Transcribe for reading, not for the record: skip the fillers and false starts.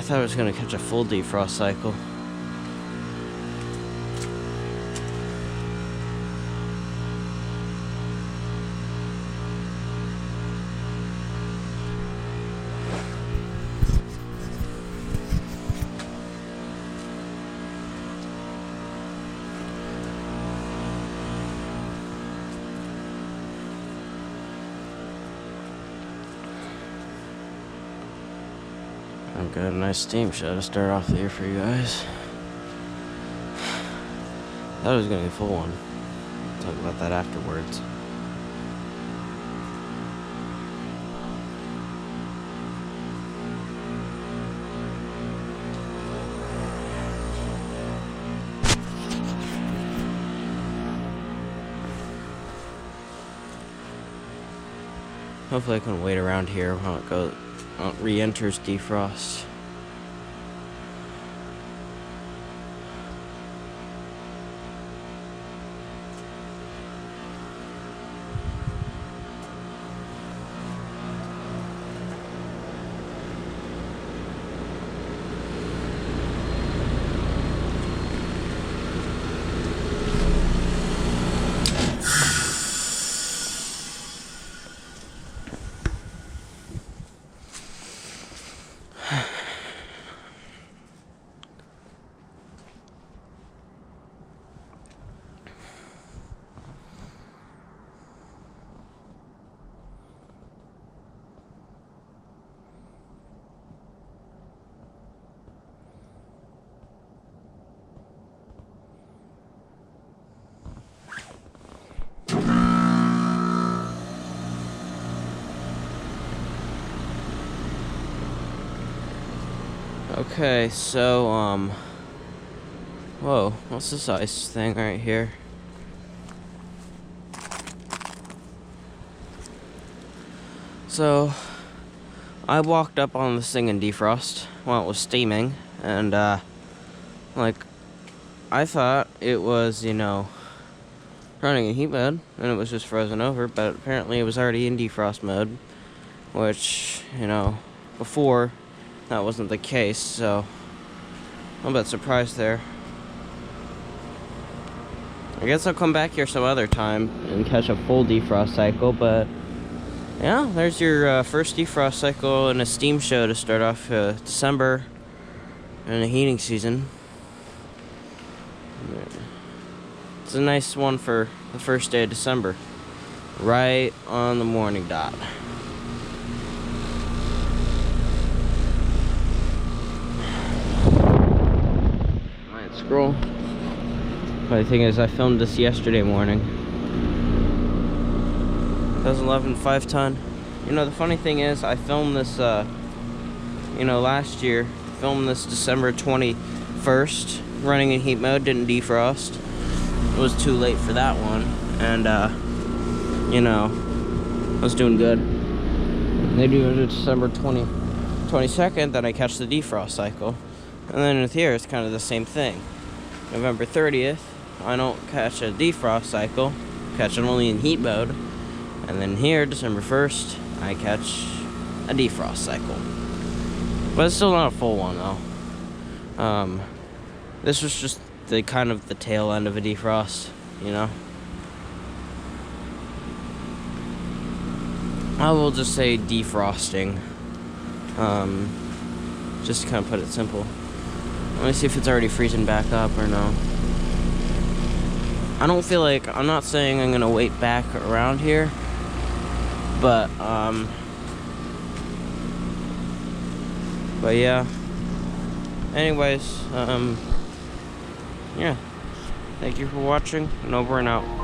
thought I was gonna catch a full defrost cycle. I've got a nice steam show to start off the year for you guys. Thought it was gonna be a full one. Talk about that afterwards. Hopefully I can wait around here while it re-enters defrost. Okay, so, whoa, what's this ice thing right here? So, I walked up on this thing in defrost while it was steaming, and, like, I thought it was, you know, running in heat mode, and it was just frozen over, but apparently it was already in defrost mode, which, you know, before that wasn't the case, so I'm a bit surprised there. I guess I'll come back here some other time and catch a full defrost cycle, but yeah, there's your first defrost cycle in a steam show to start off December in the heating season. It's a nice one for the first day of December, right on the morning dot. Scroll. But the thing is, I filmed this yesterday morning. 2011 5-ton. You know, the funny thing is, I filmed this, you know, last year. Filmed this December 21st, running in heat mode, didn't defrost. It was too late for that one, and you know, I was doing good. Maybe it was December 22nd that I catch the defrost cycle. And then with here, it's kind of the same thing. November 30th, I don't catch a defrost cycle, catch it only in heat mode. And then here, December 1st, I catch a defrost cycle. But it's still not a full one, though. This was just the kind of the tail end of a defrost, you know? I will just say defrosting. Just to kind of put it simple. Let me see if it's already freezing back up or no. I don't feel like, I'm not saying I'm gonna wait back around here, but yeah. Anyways, yeah. Thank you for watching, and over and out.